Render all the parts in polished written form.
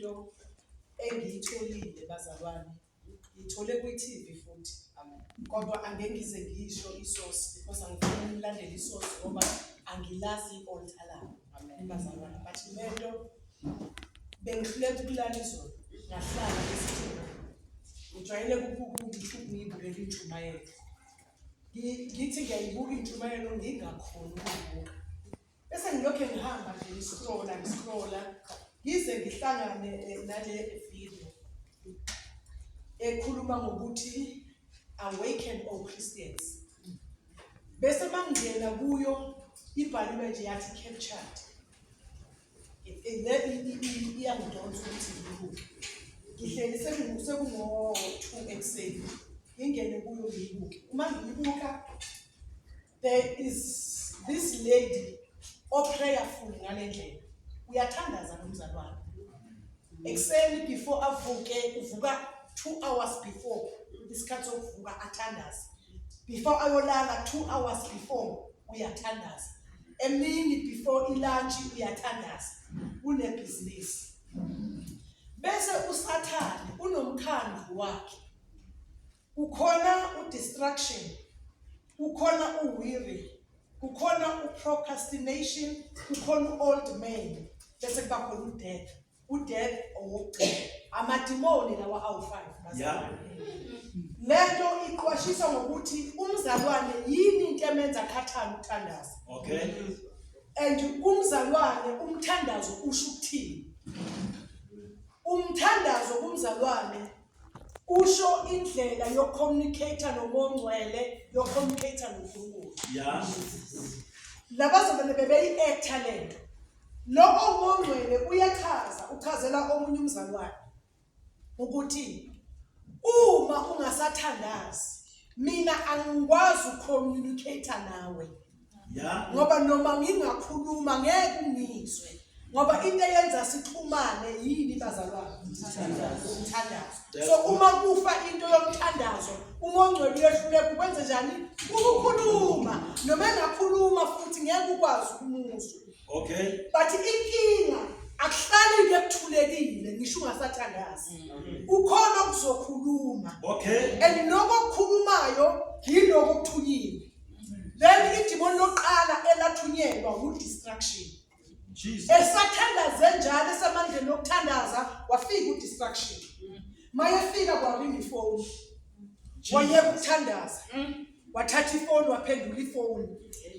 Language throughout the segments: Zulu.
into engiyitholile bazalwane, ngithole kwi-TV futhi. Kodwa angeke ngize ngisho isource because angifuni ngilandele isource ngoba angilazi i-altar labo. Bazalwane, but lento bengihluleka ukulala izolo, ngahlala esithini. Ngijwayele ngiyibukela intshumayelo. Ngithi ngiyayibuka intshumayelo ngingakhoni ukuyibuka. Bese ngilokho ngihamba nje ngiscrolla ngize ngihlangane nale video ekhuluma ngokuthi awaken all Christians. Bese mangena kuyo ibhaliwe nje yathi captured. Iyangidonsa ukuthi ngibuke. Ngihleli sekungo-2 ekuseni. Ngingene kuyo ngiyibuke. Uma ngiyibuka, there is this lady prayerful ngale ndlela. Uyathandaza nomzalwane. Ekuseni before avuke, uvuka 2 hours before isikhathi sokuvuka athandaza. Before ayolala 2 hours before uyathandaza. Emini before ilunch uyathandaza. Unebhizinisi. Bese usathane unomkhandlu wakhe. Ukhona udistraction, ukhona uweary, ukhona uprocrastination, ukhona old man. Bese kuba khona udeath owokugcina. Amadimoni lawa awu-5 bazalwane. Lento iqwashisa ngokuthi umzalwane yini into emenza akhathane ukuthandaza. Okay. And umzalwane umthandazo usho ukuthini? Umthandazo kumzalwane usho indlela yokucommunicate noMongcwele, yokucommunicate noNkulunkulu. Yeah. Labazalwane bebeyi-acta lento. Lo oMongcwele uchazela omunye umzalwane ukuthi uma ungasathandazi mina angikwazi ukucommunicate nawe. Yeah. Ngoba noma ngingakhuluma ngeke ungizwe. Ngoba into eyenza sixhumane yini bazalwane? Umthandazo. So uma kufa into yomthandazo, uMongcwele uyehluleka ukwenza njani? Ukukhuluma. Noma engakhuluma futhi ngeke ukwazi ukumuzwa. Okay. But inkinga akuhlali ngekuthulekile ngisho ungasathandazi. Ukhona ukuzokhuluma. Okay. And nokukhulumayo yiloko okuthunyiwe. Then idimoni loqala elathunyelwa udistraction. Jesus. Esathandaze njalo esamandleni okuthandaza wafika udistraction. Mayefika kwaringa ifoni. Wayeka ukuthandaza. Wathatha ifoni waphendula ifoni.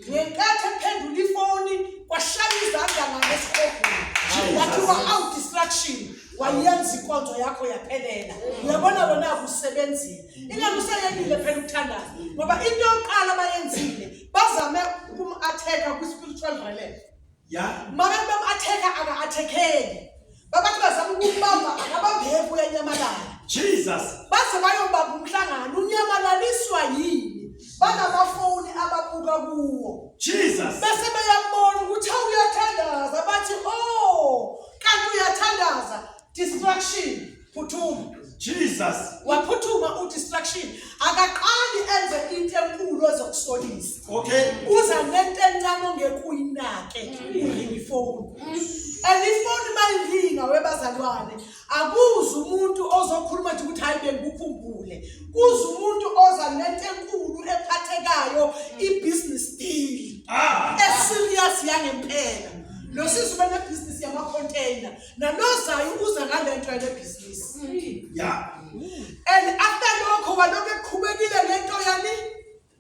Ngenkathi ephendula ifoni kwashaya izandla ngasesikhopheni. Wathiwa out distraction. Wayenza inkonzo yakho yaphelela. Uyabona wena usebenzile. Ingamuseyekile phela ukuthandaza. Ngoba into yokuqala abayenzile bazame ukumatheka kwi-spiritual realm. Yeah. Mama bam-atheka aka-athekeli. Babathi bazama ukumbamba akabambeki uyanyamalala. Jesus. Baze bayobamba umhlangano unyamalaliswa yini? Banamafoni ababuka kuwo. Jesus. Bese beyambona ukuthi uyathandaza bathi kanti uyathandaza. Distraction, phuthuma. Jesus. Waphuthuma udistraction. Akaqali enze into enkulu ezokusolisa. Okay. Uza nento encane ongekuyinake ifoni. Ifoni mayilinga webazalwane akuza umuntu ozokhuluma nje ukuthi hayi bengikukhumbule. Kuza umuntu oza nento enkulu ephathekayo ibusiness deal. Serious yangempela. Lo sizo benebusiness yama-container. Nalozayo uza ngalento yale business. Yeah. And after lokho walokho eqhubekile lento yani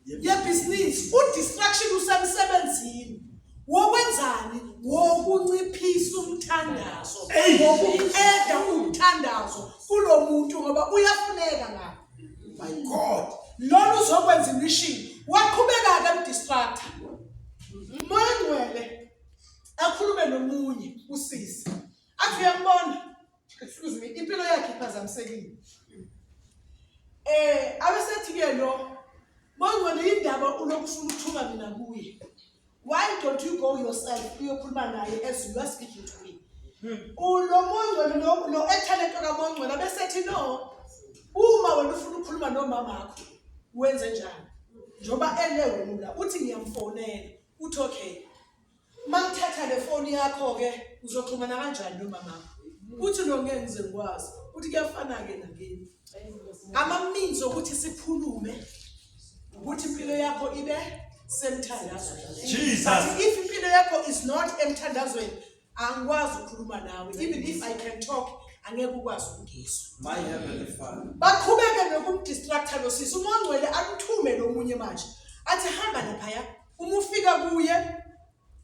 ye-business. Distraction usemsebenzini. Wokwenzani? Wokunciphisa umthandazo. Wokuqeda umthandazo kulo muntu ngoba uyafuneka ngapha. My God. Lolu uzokwenza imishini. Waqhubeka emdistractor. UMongcwele akhulume nomunye usisi. Athi uyambona? Excuse me, impilo yakhe iphazamisekile. Abesethi ke lo Mongcwele indaba ulokufuna ukuthuma mina kuye. Why don't you go yourself uyokhuluma naye as you are speaking to me? Ulo Mongcwele lo ethalento kaMongcwele abesethi no. Uma wena ufuna ukukhuluma nomama wakho wenze njani? Njoba wena uthi ngiyamfonela. Uthi okay. Mangithatha le phone yakho ke uzoxhumana kanjani nomama wakho? uthi lo ngeke ngize ngikwazi uthi kuyafana ke nakini ama-means ukuthi sikhulume ukuthi impilo yakho ibe semthandazweni. Jesus. But if impilo yakho is not emthandazweni angikwazi ukukhuluma nawe. Even if I can talk angeke ukwazi ukungizwa. My heavenly Father. Baqhubeke nokumdistracta lo sisi. UMongcwele akuthume lo munye manje athi hamba laphaya uma ufika kuye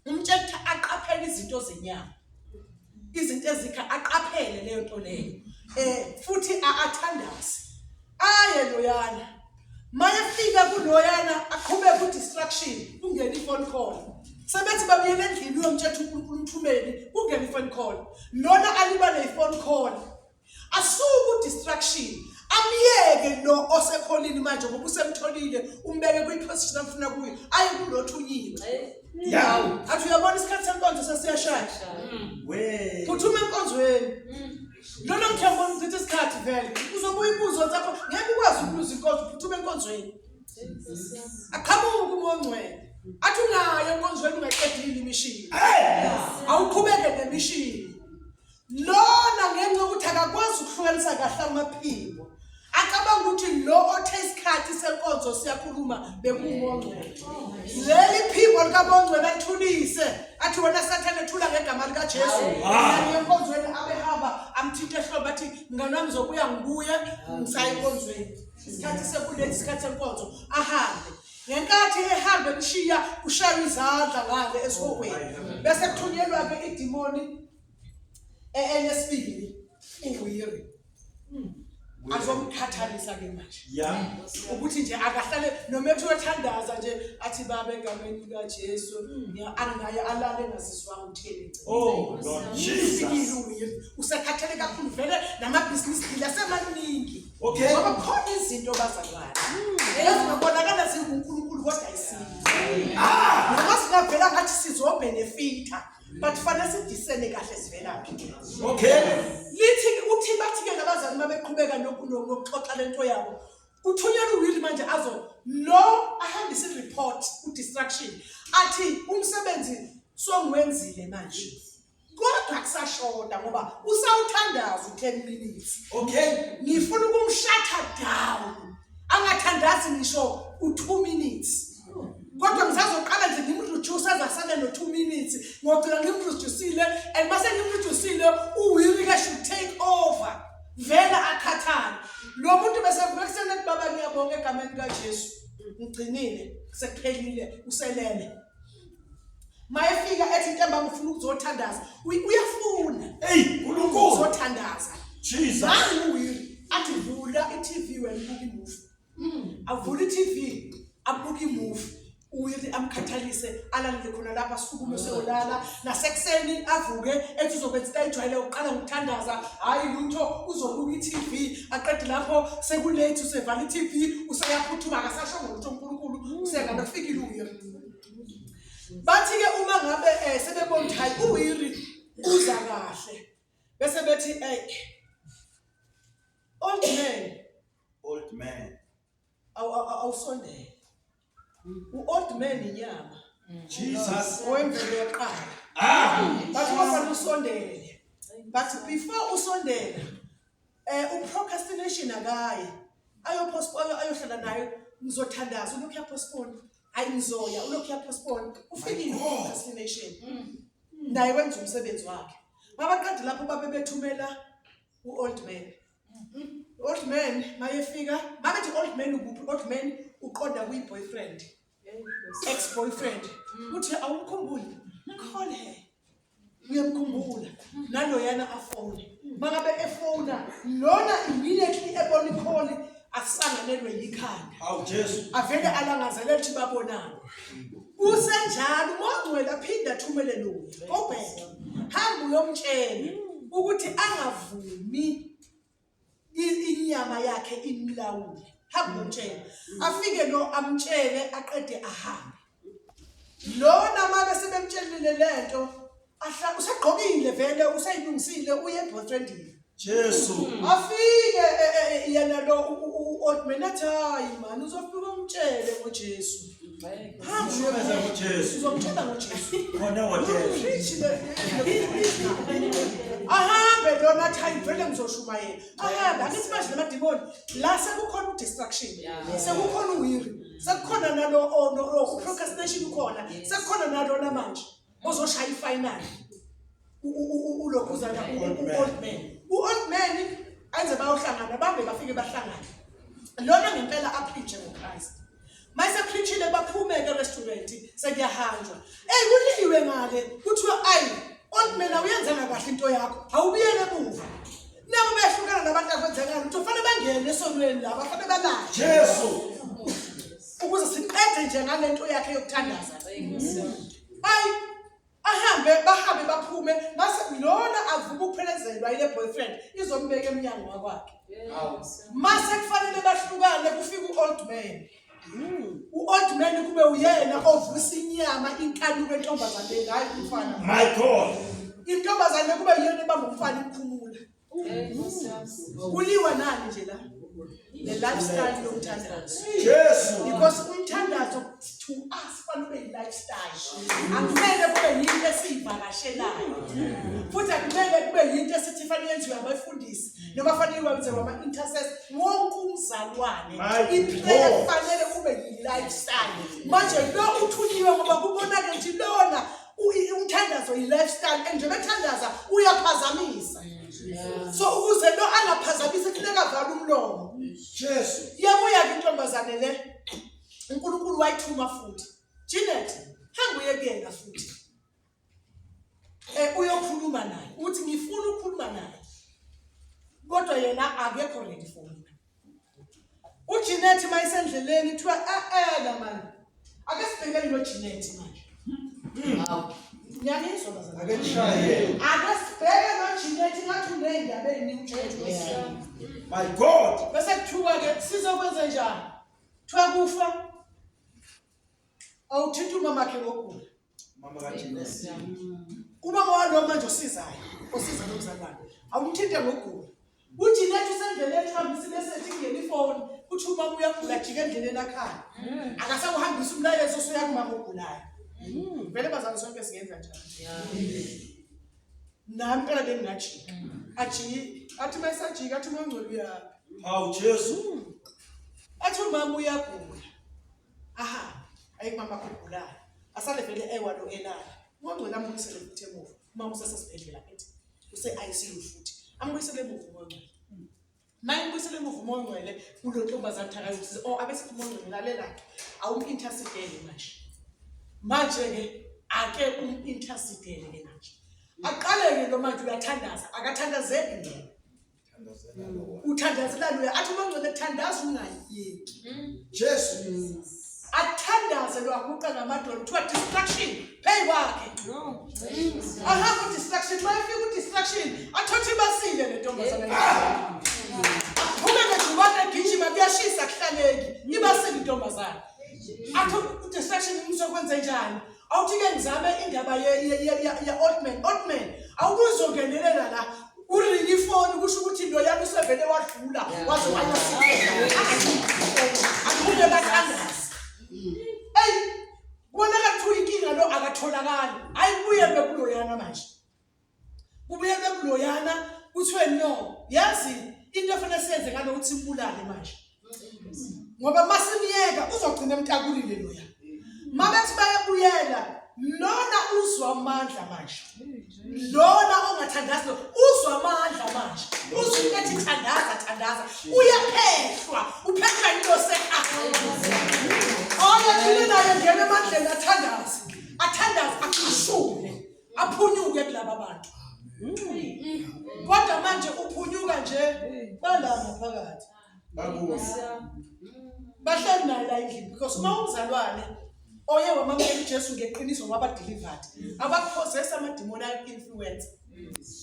umtshela aqaphele izinto zenyama. Izinto ezikha aqaphele leyo nto leyo. Futhi athandaze. Aye loyana. Mayefika kuloyana aqhubeke ku distraction kungena iphone call. Sebethi babuyele endlini uyomtshela uNkulunkulu umthumeli kungena iphone call. Lona alibale iphone call. Asuku distraction. Amiyeke lo osekholini manje ngoba usemtholile umbeke kwi-position afuna kuyo aye kulothunyiwe. Yeah. Athi uyabona isikhathi senkonzo sesiyashaya. Wait. Phuthuma enkonzweni. Lona mthembona ukuthi isikhathi vele uzobuya ibuzo zakho ngeke ukwazi ukubuza inkonzo phuthuma enkonzweni. Aqhamuka uMongcwele. Athi ungayo enkonzweni ungaqedile imishini. Awuqhubeke nemishini. Lona ngenxa yokuthi akakwazi ukuhlukanisa kahle amaphimbo. Acabanga ukuthi lo othe isikhathi senkonzo siyakhuluma bekuMongcwele. Leli phimbo likaMongcwele athulise athi wena Sathane ethula ngegama lika Jesu. Naye enkonzweni abehamba amthinta ehlombe athi mngani wami zobuya ngibuye ngisaya enkonzweni. Isikhathi sekulethi isikhathi senkonzo ahambe. Ngenkathi ehambe emshiya kushaya izandla ngale esihogweni. Bese kuthunyelwa ke idemoni enesibili uwiri. Azomkhathalisa ke manje. Yeah. Ukuthi nje akahlale noma ethi uyathandaza nje athi baba egameni lika Jesu anginaye alale ngaziswanga utheni. Oh Lord Jesus. Usekhathele kakhulu vele namabhizinisi phila semaningi. Okay. Ngoba khona izinto bazalwana. Ezingabonakala zinguNkulunkulu kodwa ayisini. Noma singavela ngathi sizobenefita but fanele sidisene kahle sivelaphi. Okay. Lithi uthi bathi ke nabazali mabeqhubeka nokuxoxa lento yabo. Uthunyelwa uwili manje azo lo ahambisa i-report ku-distraction. Athi umsebenzi songiwenzile manje. Kodwa kusashoda ngoba usawuthandaza u10 minutes. Okay. Ngifuna ukumshatha down. Angathandazi ngisho u2 minutes. Kodwa ngisazoqala nje ngimreduce azasale no2 minutes. Ngocela ngimreduceile and mase ngimreduceile uwili ke should take over. Vela akhathana. Lo muntu bese kukusena ukuthi baba ngiyabonga egameni lika Jesu. Ngigcinile sekuphelile uselele. Mayefika ethi intombi ngifuna ukuzothandaza. Uyafuna. Hey, uNkulunkulu Uzothandaza. Jesus. Nanguwili athi vula iTV wena ubuka imovie. Avula iTV abuka imovie. Uwili amkhathalise alalele khona lapha sukume seyolala nasekuseni avuke ethi uzokwenza ayijwayele uqala ngokuthandaza hayi lutho uzobuka iTV aqede lapho sekulethe usevala iTV useyaphuthuma akasasho ngolutho uNkulunkulu usengaba kufikile uwili. Bathi ke uma ngabe sebebona ukuthi hayi uwili uza kahle bese bethi old man awusondele u-old man inyama. Jesus. Oyemvelo yaqala. Bathi kufanele usondele. But before usondela uprocrastination akaye. Ayopostpone ayohlala nayo ngizothandaza ulokhu yapostpone. Hayi ngizoya ulokhu yapostpone. Ufikile procrastination. Naye wenza umsebenzi wakhe. Babaqede lapho babe bethumela u-old man. Old man mayefika babethi old man ukuphi old man uqonda kuyi-boyfriend ex-boyfriend uthi awumkhumbuli call her uyamkhumbula naloyana afone mangabe efona lona immediately ebona icall asanganelwe yikhanda Awu Jesu. avele alangazelela ukuthi babonana kusenjalo uMongcwele aphinda athumele lo obheke hamba uyomtshela ukuthi angavumi inyama yakhe imlawule. Hamba umtshela. Afike lo amtshele aqede ahambe. Lona mabe sebemtshelile lento ahla usegqokile vele usayilungisile uye boyfriendini. Jesu. Afike yena lo old man athi hayi man uzofika umtshele ngoJesu. Ushumeza ngoJesu. Uzomthela ngoJesu. Khona whatever. Ahambe lona athi vele ngizoshumayela. Ahambe angithi manje lamadimoni la sekukhona udistraction. Sekukhona uwiri. Sekukhona nalo procrastination ukhona. Sekukhona nalo namanje ozoshaya ifinal. Ulokhuzana old man. Old man enze bayohlangana bambe bafike bahlangana. Lona ngempela apreach ngoChrist. Mase preachile baphume eRestaurant sekuyahanjwa. Kuliwe ngale kuthiwa ayi old man awuyenzanga kahle into yakho. Awubuyele emuva. Nabo behlukana nabantu akwenzekala ukuthi ufanele bangene esonweni la bafanele balala. Jesu. Ukuze siqede nje ngalento yakhe yokuthandaza. Ayi bahambe baphume mase lona avuka ukuphelezelwa ile boyfriend izombeka eminyango wakwakhe. Mase kufanele bahlukane kufika uold man. Uold man kube uyena ovusa inyama inkani kwentombazane hayi umfana. My God. Intombazane kube yena ebamba umfana ikhumula. Kuliwa nani nje la? The lifestyle yomthandazo. Jesu. Because umthandazo to us fanele lifestyle. Akumele kube yinto esivakashelayo. Futhi akumele kube yinto esithi fanele yenziwe abafundisi noma fanele wenziwe ama intercessors wonke umzalwane. Iphela fanele kube yi-lifestyle. Manje lo uthunyiwe ngoba kubonakala ukuthi lona umthandazo yi-lifestyle and njengoba ethandaza uyaphazamisa. So ukuze lo angaphazamisa kufuneka avale umlomo. Jesu. Yabuya ke intombazane le. uNkulunkulu wayithuma futhi. Janet, hamba uye kuyena futhi. Uyokhuluma naye. Uthi ngifuna ukukhuluma naye. Kodwa yena akekho ready for me. uJanet mayisendleleni kuthiwa la man. Ake sibhekele lo Janet manje. Ngiyangizwa bazana. Ake nishaye. Ake sibheke lo Janet ngathi unendabeni uJanet. My God. Bese kuthiwa ke sizokwenza njani? Kuthiwa kufa. Awuthinta umama wakhe ngokugula. Mama kaJesu. Umama walo manje osizayo, osiza nomzalwane. Awumthinte ngokugula. uJanet usendleleni ehambisa message ngene ifone, uthi umama uyagula jika endleleni ekhaya. Akasakuhambisa umlayezo osuya kumama ogulayo. Vele bazana sonke singenza njani? Nami phela bengajika. Athi mayisajika athi uMangcwele uyaphi? Hawu Jesu. Athi umama uyagula. Ayi mama ogulayo. Asale vele ewalo elala. uMangcwele ambuyisele futhi emuva. Umama usesesibhedlela phethe. Use-ICU futhi. Ambuyisele emuva uMangcwele. Maye ambuyisele emuva uMangcwele kulo ntombazane thakayo ukuthi abese uMangcwele lalela ke. Awumintercedele manje. Manje ke ake umintercedele ke manje. Aqaleke lo manje uyathandaza, akathandazeki yena. Uthandazela lo athi uMangcwele ethandaza ungayeki. Jesu. Athandaze lo akuqa ngamadolo kuthiwa distraction pay kwakhe. Ahamba distraction mayifika udistraction athothi basile le ntombazana. Uma ngejubane egijima kuyashisa kuhlaleki ibasile intombazana. Athi udistraction umsokwenza njani? Awuthi ke ngizame indaba ye old man awukuzongenelela la uringa ifoni kusho ukuthi lo yami usevele wadlula waze wayasika akuye bathandaza. Kubonakala ukuthi inkinga lo akatholakali. Ayibuye bekuloyana manje. Kubuye bekuloyana kuthiwe no. Yazi into efanele siyenze ngalo ukuthi simbulale manje. Ngoba masimiyeka uzogcina emtakulile loya. Mabethi bayabuyela lona uzwa amandla manje. Lona ongathandazi uzwa amandla manje. Uzwe ukuthi thandaza. Uyaphehlwa, uphethwa into thina naye ngene emandleni athandaze akushume aphunyuke kulaba bantu. Kodwa manje uphunyuka nje balanga phakathi. Bahleli naye la endlini because uma umzalwane oye wamamukela uJesu ngeqiniso ngoba delivered abakuphosesa ama-demonic influence.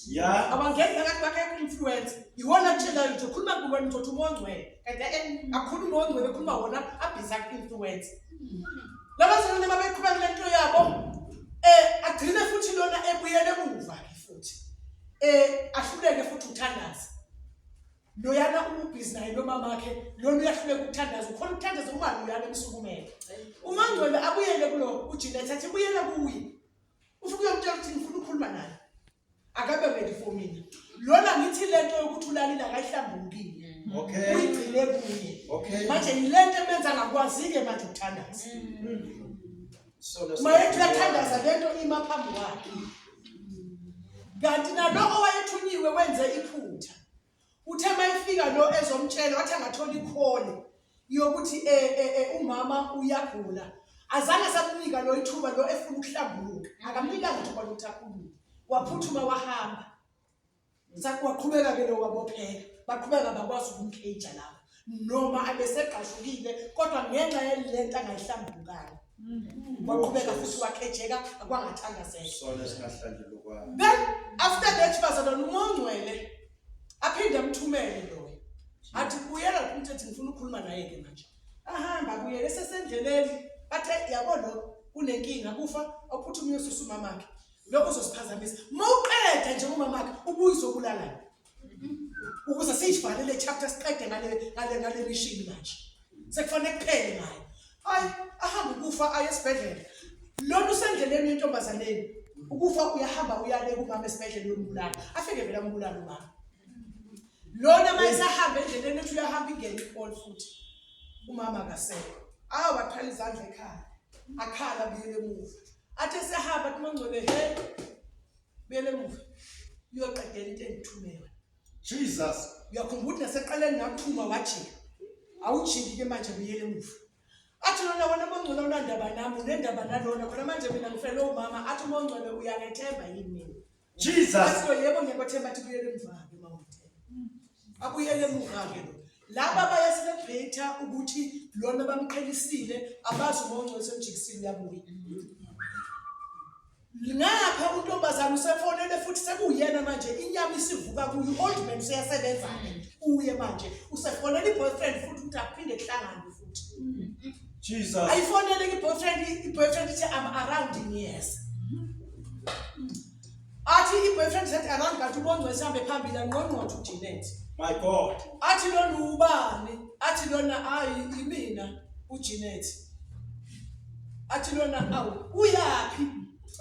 Yeah. Abangeni phakathi bakhe influence iwona tshela ukuthi ukhuluma kuwena uthi uMangcwele kanti akukhuluma uMangcwele ukhuluma wona abhiza influence. Laba sona mabeqhubeka lento yabo agcine futhi lona ebuyele emuva ke futhi ahluleke futhi uthandaza. loyana ubhizi naye nomama wakhe lona uyahluleka ukuthandaza ukhona ukuthandaza uma loyana emsukumele uMangcwele abuyele kulo uJeanette athi buyela kuye ufike uyamtshela ukuthi ngifuna ukukhuluma naye akabe ready for mina lona ngithi lento yokuthi ulalile akayihlambulukile Okay. uyigcine kuye Okay. manje yilento emenza ngakwazike manje ukuthandaza So let's mayethi uyathandaza lento ima phambi kwakhe kanti nalo owayethunyiwe wenze iphutha uthe mayifika lo ezomtshela wathi angathola ikhole yokuthi umama uyagula azange samnika lo ithuba lo efuna ukuhlambuluka akamnika ithuba lokuthi akhulume waphuthuma wahamba sakwaqhubeka ke lo wabopheka baqhubeka bakwazi ukumcage lapho noma abeseqashukile kodwa ngenxa yelento angayihlambulukanga waqhubeka futhi wakhejeka akwangathandazeka So let's ngahlanjulwa kwa. then after that bazalwana uMangcwele aphinde amthumele lo athi buyela kumthetho ngifuna ukukhuluma naye ke manje ahamba buyele sesendleleni bathe yabona kunenkinga kufa awuphuthume uyosuse umamakhe lokho uzosiphazamisa mawuqeda nje umamakhe ubuyizobulala ukuze siyivalele chapter siqede ngale mission manje sekufanele kuphele ngayo hayi ahamba ukufa aye esibhedlela lona usendleleni yentombazaneni ukufa uyahamba uyale kumama esibhedlela yombulala afike vela umbulala umama lona mayisahamba endleleni ethi uyahamba ingene iphone futhi umama akasekho baqhala izandla ekhaya akhala buyele emuva athi sehamba kuMangcwele he buyele emuva uyoqedela into engithumewe Jesus. uyakhumbula naseqaleni ngakuthuma wajika awujiki ke manje buyele emuva athi lona wena Mangcwele unandaba nami unendaba nalona khona manje mina ngifele umama athi uMangcwele uyangethemba yini mina Jesus. athi yebo ngiyakwethemba athi buyele emuva ke mawuthemba abuyele emuva ke lo laba bayacelebrate ukuthi lona bamqhelisile abazi uMangcwele semjikisile uyabuya ngapha untombazana usefonele futhi sekuyena manje inyama isivuka kuyo old man useyasebenza uye manje usefonela iboyfriend futhi ukuthi aphinde kuhlangane futhi Jesus. ayifonele iboyfriend ithi I'm around in years athi iboyfriend said around kanti uMangcwele sihambe phambili anqonqothe uJeanette My God. athi lona ubani athi lona imina uJeanette athi lona awu uyapi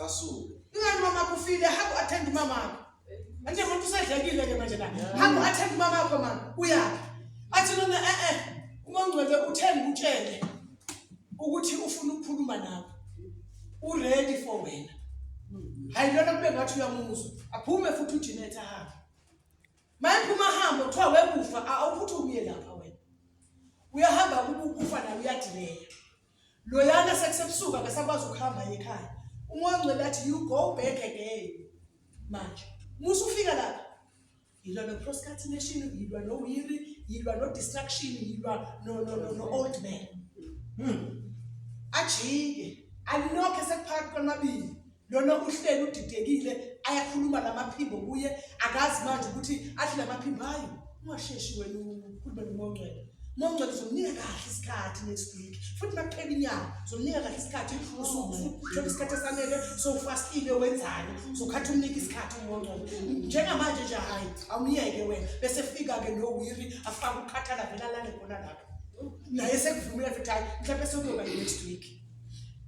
Asuke. ingani mama kufile hamba attend mama anje umuntu usedlekile ke manje la hamba attend mama yakho mama uyapi athi lona uMangcwele uthenga utshele ukuthi ufuna ukukhuluma nawe uready for wena hayi lona kube ngathi uyamuzwa aphume futhi uJeanette ahamba mayiphuma hamba kuthiwa wekufa awuphuthumi lapha wena uyahamba ukufa nawe uyadileya loyana sekusebusuka ngesakwazi ukuhamba ekhaya uMangcwele athi you go back again manje musufika lapha yilwa no procrastination yilwa no weary yilwa no distraction yilwa no old man ajike alinoke sekuphakathi kwamabili lona uhleli udidekile ayakhuluma lamaphimbo kuye akazi manje ukuthi athi lamaphimbo hayi ungasheshi wena ukhuluma noMangcwele uMangcwele uzomnika kahle isikhathi next week futhi makuphela inyanga uzomnika kahle isikhathi uthola isikhathi esanele sofastile wenzani uzokhatha umnika isikhathi uMangcwele njengamanje nje hayi awumyeke wena bese fika ke no weary afaka ukukhathala vela lale khona lapha naye sekuvumela futhi hayi mhlawumbe sekuyoba next week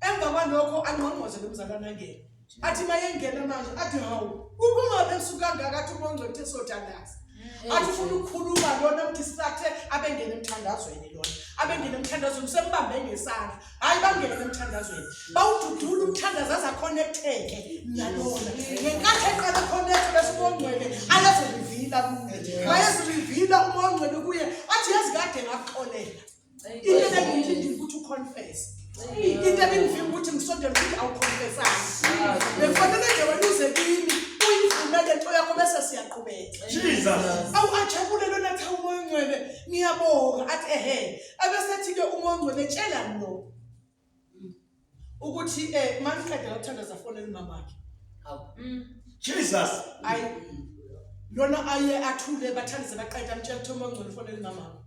emva kwalokho angqongqoze lomzalwana angene athi mayengena manje athi hawu ubungabe usukanga kathi uMangcwele uthe sothandaza athi ufuna ukukhuluma lona uthi sisathe abengene emthandazweni lona abengene emthandazweni sembambe ngesandla hayi bangene emthandazweni bawududula umthandazo aza connecteke nalona ngenkathi eqala connect bese uMangcwele ayazirivila kuye ayazirivila uMangcwele kuye athi yazi kade ngakuxolela into engiyithindi ukuthi uconfess into engifika ukuthi ngisondele ukuthi awuconfessani befanele nje wena uze kimi uyivumele into yakho bese siyaqhubeka Jesus. awajabule lona cha uMangcwele ngiyabonga athi abesethi ke uMangcwele tshela no ukuthi maniqeda ukuthandaza fonela umamakhe Jesus. ayi lona aye athule bathandize baqeda amtshela ukuthi uMangcwele fonela umamakhe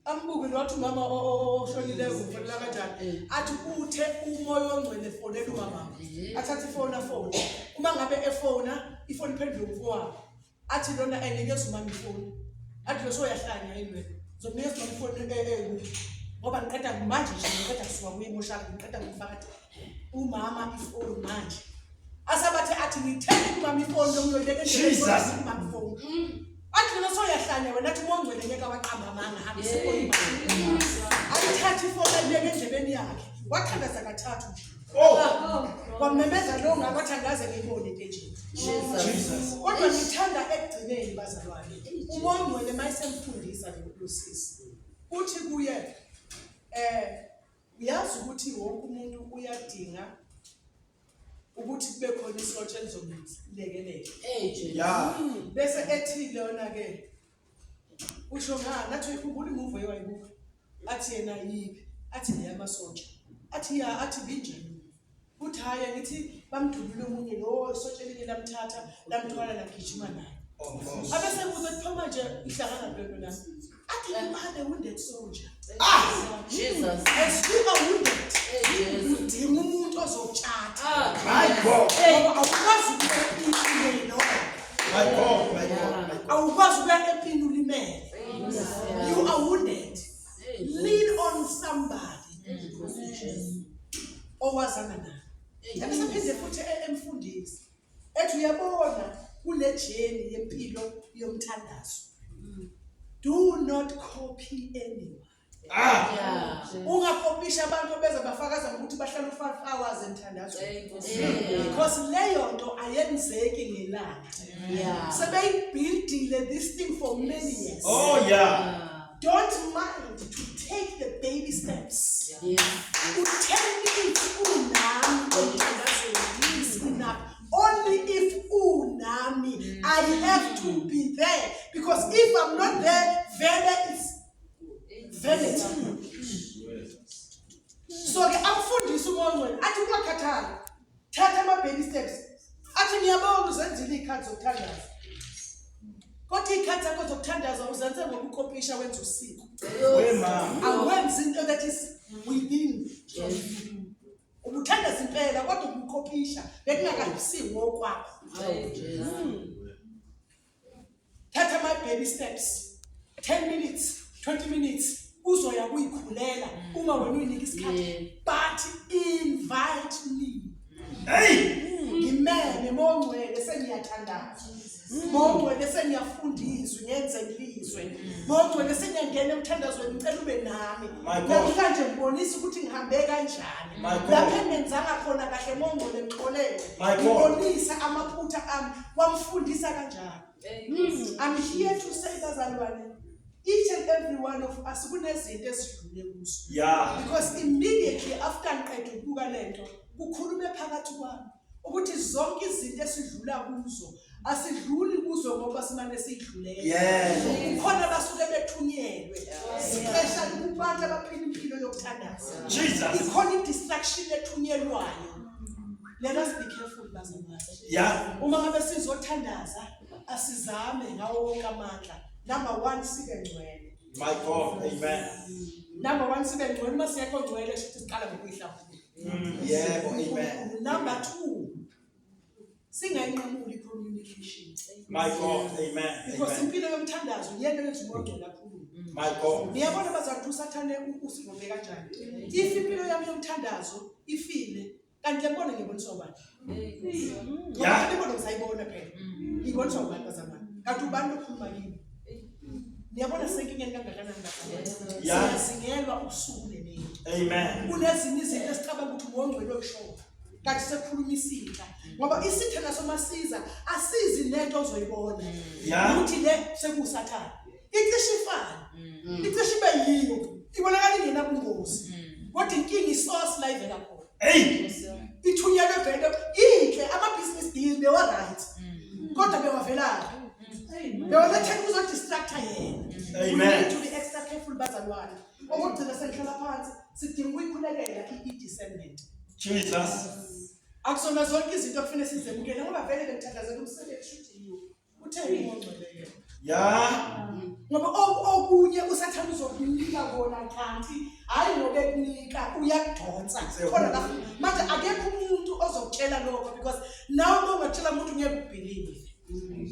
ambuke lothi umama oshonileyo ufonela kanjani athi uthe umoya ongcwele fonela umamakhe athatha ifoni uma ngabe efona ifoni iphendula umfowabo athi lona ayinikeza umama ifoni athi lo soyahlanya anyway zokunika sifoni ngoba ngiqeda manje nje ngiqeda kusuka kuyimoshaka ngiqeda ngifaka umama ifoni manje asabathe athi ngithenge umama ifoni lokuyoyibeka endleleni umama ifoni athi lo soyahlanya wena athi mongcwele ngeke waqamba amanga hambe sifoni ayithatha ifoni ayibeka endlebeni yakhe wathandaza kathathu kwamemeza lo ngabathandaze ngibone ke nje Jesus kodwa ngithanda ekugcineni bazalwane umongcwele mayisemfundisa lo sisi uthi kuye uyazi ukuthi wonke umuntu uyadinga ukuthi kube khona isotshe elizomlekelele bese ethi lona ke usho nathi ukhumbula imuvo ewayibuka athi yena yipi athi neyamasotsha athi ya athi binjani uthi haya ngithi bamdubule omunye lo isotshe elinye lamthatha lamthwala lagijima naye abese kuze kuphuma nje ihlangana lento nami athi you are the wounded soldier Jesus esifika wounded udinga umuntu ozotshata My God. awukwazi ukuphila lo My God. awukwazi ukuya empini ulimele you are wounded lean on somebody owazana naye ebisaphinde futhi emfundisi ethi uyabona kule jeni yempilo yomthandazo do not copy anyone ungakopisha abantu beze bafakaza ukuthi bahlala u5 hours emthandazweni because leyo nto ayenzeki ngelanga sebeyibuildile this thing for many years don't mind to take the baby steps uthengi unami emthandazweni is enough only if unami I have to be there because if I'm not there vele is vanity so ke amfundisa umongcwele athi kwakhathala thatha ama baby steps athi ngiyabona uzenzile ikhathi zokuthandaza kodwa ikhathi zakho zokuthandaza uzenze ngokukopisha wenza usiko awenzi into that is within ubuthandaza impela kodwa ukukopisha bekungakasiwo okwakho thatha ama baby steps 10 minutes 20 minutes uzoya kuyikhulela uma wena uyinika isikhathi but invite me ngimene mongcwele sengiyathandaza mongcwele sengiyafundiswa ngenze ngilizwe mongcwele sengiyangena emthandazweni ngicela ube nami namhlanje ngibonisa ukuthi ngihambe kanjani lapho engenzanga khona kahle mongcwele ngixolele ngibonisa amaphutha ami wamfundisa kanjani I'm here to say bazalwane each and every one of us kunezinto esidlule kuzo because immediately after ngiqedwe ukubuka lento kukhulume phakathi kwami ukuthi zonke izinto esidlula kuzo asidluli kuzo ngoba simane sidlulele khona basuke bethunyelwe special kubantu abaphila impilo yokuthandaza ikhona distraction ethunyelwayo let us be careful bazalwane uma ngabe sizothandaza asizame ngawo wonke amandla number 1 sibe ngcwele My God, amen. Number 1 sibe ngcwele mase yakho ngcwele futhi siqala ngokuyihlafuna Amen. Number 2 singayinqamuli communication. My God, amen. Because impilo yomthandazo yena yenza umuntu kakhulu. My God. Ngiyabona bazathu usathane usivombe kanjani. If impilo yami yomthandazo ifile kanti lebona ngibonisa ubani. Ngibona ngizayibona phela. Ngibonisa ubani bazamana. Kanti ubani okhuluma yini? Ngiyabona senkingeni kangakanani lapha. Siyasingelwa usuku nemini. Amen. Kunezinye izinto esicabanga ukuthi ngongcwele okushoyo. Kanti sekukhuluma isitha. Ngoba isitha naso masiza asizi lento ozoyibona. Ukuthi le sekusathana. Icishe ifana. Icishe ibe yiyo. Ibonakala ingena kungozi. Kodwa inkinga isource live lapho. Ithunyelwe vele inhle ama business deal they were right. Kodwa bewavela. Bewalethela kuzo distract yena. Amen. To be extra careful bazalwane. Okugcina senhlala phansi sidinga ukuyikhulelela i-discernment. Jesus. Akusona zonke izinto kufanele sizemukele ngoba vele bemthandazela umsebenzi uthi utheni ngongcwele yena. Ngoba okunye usathanda uzokunika kona kanti hayi ngoba ekunika uyakudonsa khona la manje akekho umuntu ozokutshela lokho because nawe uma ungatshela umuntu ngeke ubelieve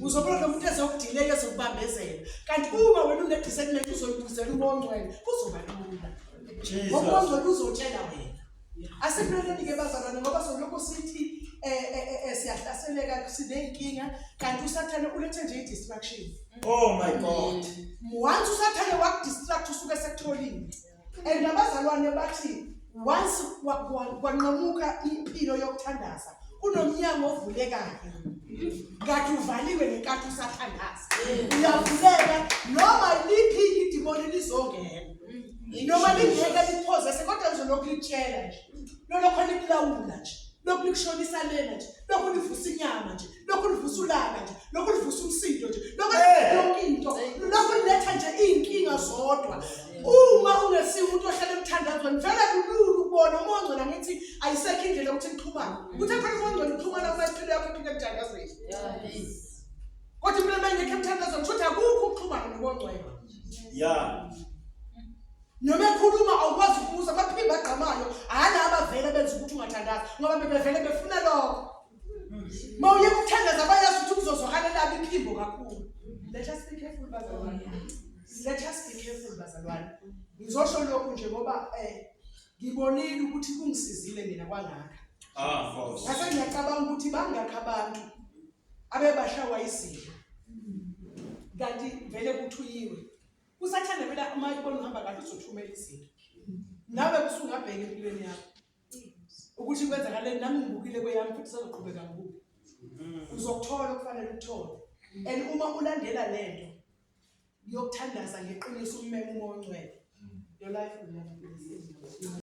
uzobona lo muntu ezokudileka ezokubambezela kanti uma wena une-discernment uzoyibuzela uMongcwele kuzoba lula ngoba uMongcwele uzotshela wena asekuleleni-ke bazalwane ngoba solokhu sithi siyahlaseleka siney'nkinga kanti usathane ulethe nje i-distraction. Oh my God. Once usathane wakudistract usuke sekutholile and abazalwane bathi once kwanqamuka impilo yokuthandaza kunomnyango ovulekayo ngathi uvaliwe ngenkathi usathandaza uyavuleka noma liphi idimoni lizongena noma lingeke liphozese kodwa uzolokhu litshela nje lokho likulawula nje lokhu likushonisa lena nje lokhu livusa inyama nje lokhu livusa ulaka nje lokhu livusa umsindo nje lokhu yonke into lokhu liletha nje iy'nkinga zodwa. Uma ungesiwo umuntu ohlala emthandazweni vele kulula ukubona uMongcwele ngithi ayisekho indlela yokuthi nixhumane kuthe phela uMongcwele uxhumana uma impilo yakho iphile emthandazweni kodwa impilo uma ingekho emthandazweni futhi akukho ukuxhumana noMongcwele noma ekhuluma awukwazi ukubuza amaphimbo agqamayo alaba vele benza ukuthi ungathandazi ngoba bebevele befuna lokho ma uye ukuthandaza bayazi ukuthi kuzozwakala labo iphimbo kakhulu. Let us be careful bazalwane. Let us be careful bazalwane. Ngizosho lokhu nje ngoba ngibonile ukuthi kungisizile mina kwangaka. Ngase ngiyacabanga ukuthi bangakho abantu abebashawa izimo kanti vele kuthuyiwe usathanda phela uma ibona uhamba kahle uzothumela izinto nawe kusungabheka empilweni yakho ukuthi kwenzakaleni nami ngibukile kweyami futhi sazoqhubeka ngokubi uzokuthola okufanele ukuthole and uma ulandela lento yokuthandaza ngeqiniso ummeme uMongcwele your life will never be the same.